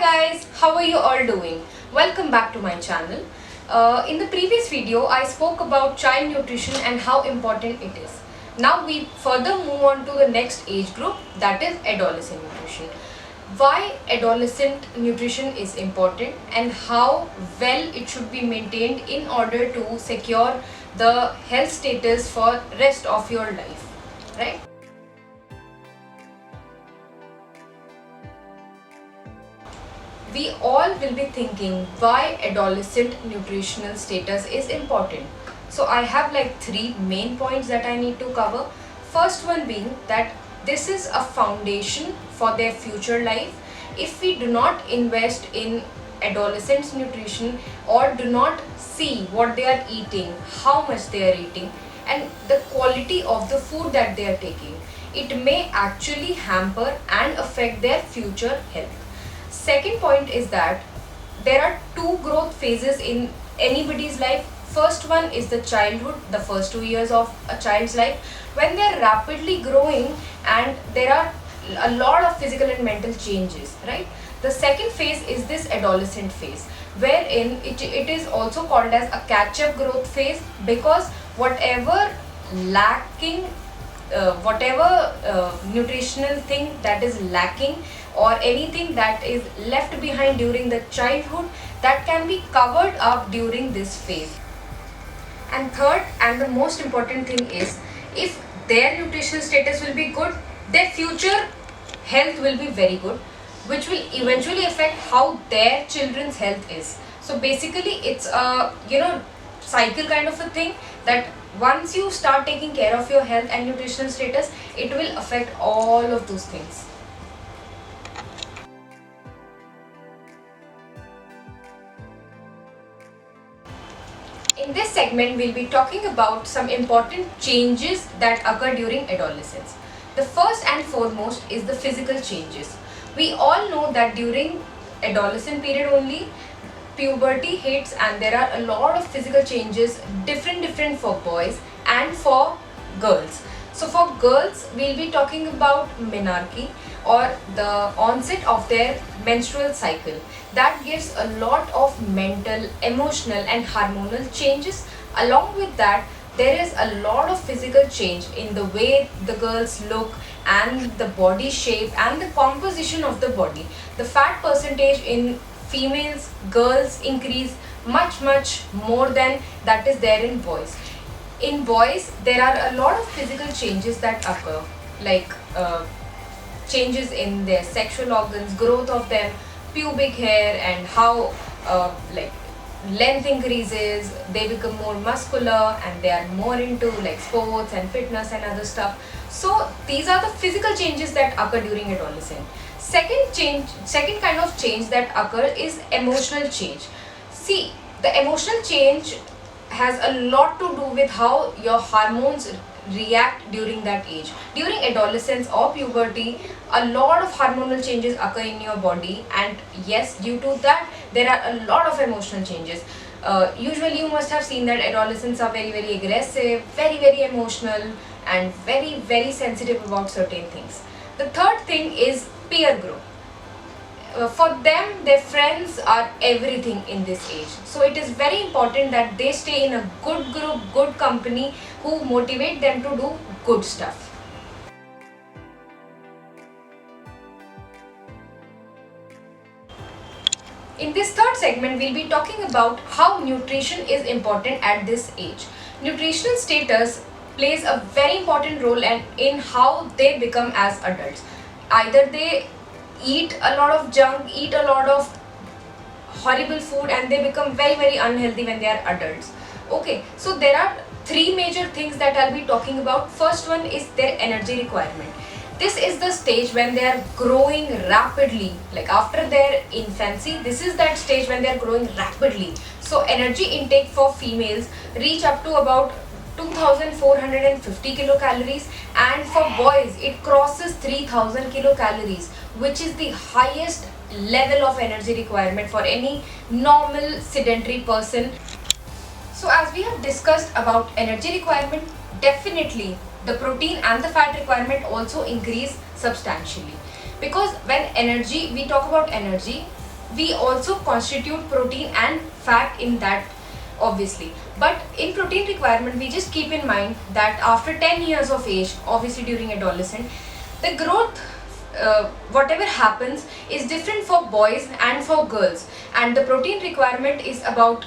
guys, how are you all doing? Welcome back to my channel. In the previous video, I spoke about child nutrition and how important it is. Now we further move on to the next age group, that is adolescent nutrition. Why adolescent nutrition is important and how well it should be maintained in order to secure the health status for rest of your life, right? We all will be thinking why adolescent nutritional status is important. So I have like three main points that I need to cover. First one being that this is a foundation for their future life. If we do not invest in adolescents nutrition or do not see what they are eating, how much they are eating and the quality of the food that they are taking, it may actually hamper and affect their future health. Second point is that there are two growth phases in anybody's life. First one is the childhood, the first 2 years of a child's life, when they are rapidly growing and there are a lot of physical and mental changes, right? The second phase is this adolescent phase, wherein it is also called as a catch-up growth phase, because whatever lacking, nutritional thing that is lacking or anything that is left behind during the childhood, that can be covered up during this phase. And third and the most important thing is, if their nutritional status will be good, their future health will be very good, which will eventually affect how their children's health is. So basically it's a cycle kind of a thing, that once you start taking care of your health and nutritional status, it will affect all of those things. In this segment, we'll be talking about some important changes that occur during adolescence. The first and foremost is the physical changes. We all know that during adolescent period only, puberty hits and there are a lot of physical changes, different for boys and for girls. So for girls, we'll be talking about menarche, or the onset of their menstrual cycle. That gives a lot of mental, emotional and hormonal changes. Along with that, there is a lot of physical change in the way the girls look and the body shape and the composition of the body. The fat percentage in females, girls increase much more than that is there in boys. In boys, there are a lot of physical changes that occur, like changes in their sexual organs, growth of them, pubic hair, and how length increases, they become more muscular and they are more into like sports and fitness and other stuff. So these are the physical changes that occur during adolescence. Second kind of change that occur is emotional change. See, the emotional change has a lot to do with how your hormones react during that age. During adolescence or puberty, a lot of hormonal changes occur in your body, and yes, due to that there are a lot of emotional changes. Usually you must have seen that adolescents are very aggressive, very emotional and very sensitive about certain things. The third thing is peer group. For them, their friends are everything in this age. So it is very important that they stay in a good group, good company, who motivate them to do good stuff. In this third segment, we'll be talking about how nutrition is important at this age. Nutritional status plays a very important role in how they become as adults. Either they eat a lot of junk, eat a lot of horrible food, and they become very unhealthy when they are adults. Okay, so there are three major things that I'll be talking about. First one is their energy requirement. This is the stage when they are growing rapidly, like after their infancy. This is that stage when they are growing rapidly. So energy intake for females reach up to about 2450 kilocalories, and for boys it crosses 3000 kilocalories, which is the highest level of energy requirement for any normal sedentary person. So as we have discussed about energy requirement, definitely the protein and the fat requirement also increase substantially, because when we talk about energy, we also constitute protein and fat in that, obviously. But in protein requirement, we just keep in mind that after 10 years of age, obviously during adolescent, the growth, whatever happens, is different for boys and for girls, and the protein requirement is about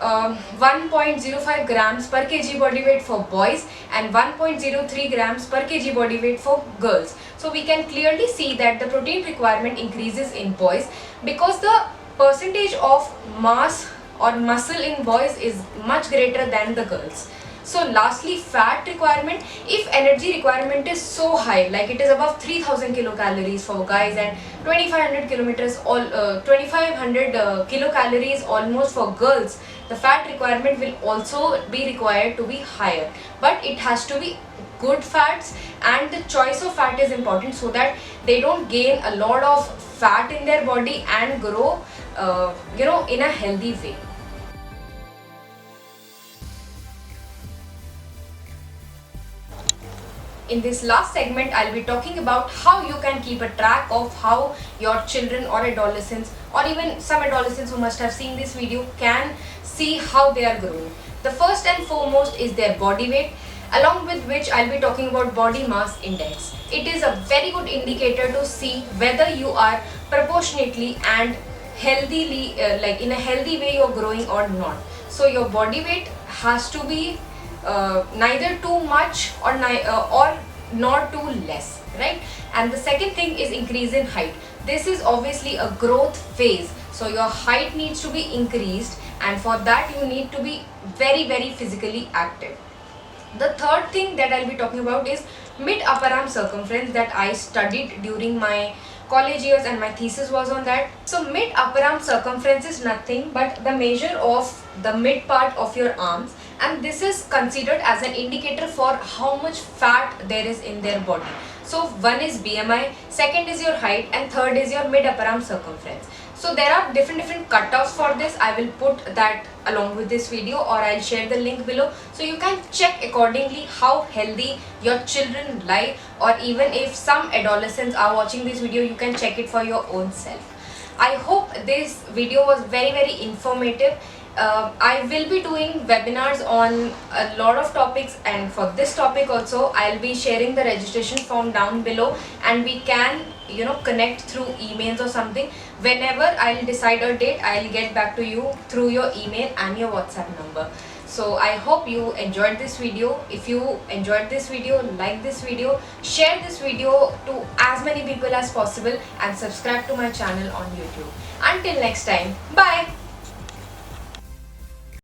1.05 grams per kg body weight for boys and 1.03 grams per kg body weight for girls. So we can clearly see that the protein requirement increases in boys because the percentage of mass or muscle in boys is much greater than the girls. So lastly, fat requirement, if energy requirement is so high, like it is above 3000 kilocalories for guys and 2500 kilocalories almost for girls, the fat requirement will also be required to be higher. But it has to be good fats, and the choice of fat is important so that they don't gain a lot of fat in their body and grow in a healthy way. In this last segment, I'll be talking about how you can keep a track of how your children or adolescents, or even some adolescents who must have seen this video, can see how they are growing. The first and foremost is their body weight, along with which I'll be talking about body mass index. It is a very good indicator to see whether you are proportionately and healthily, like in a healthy way, you're growing or not. So your body weight has to be neither too much or not too less, right? And the second thing is increase in height. This is obviously a growth phase, so your height needs to be increased, and for that you need to be very physically active. The third thing that I'll be talking about is mid upper arm circumference, that I studied during my college years and my thesis was on that. So mid upper arm circumference is nothing but the measure of the mid part of your arms, and this is considered as an indicator for how much fat there is in their body. So one is BMI, second is your height, and third is your mid upper arm circumference. So there are different cutoffs for this. I will put that along with this video, or I'll share the link below, so you can check accordingly how healthy your children lie, or even if some adolescents are watching this video, you can check it for your own self. I hope this video was very informative. I will be doing webinars on a lot of topics, and for this topic also I'll be sharing the registration form down below, and we can connect through emails or something. Whenever I'll decide a date, I'll get back to you through your email and your WhatsApp number. So I hope you enjoyed this video. If you enjoyed this video, like this video, share this video to as many people as possible, and subscribe to my channel on YouTube. Until next time, bye.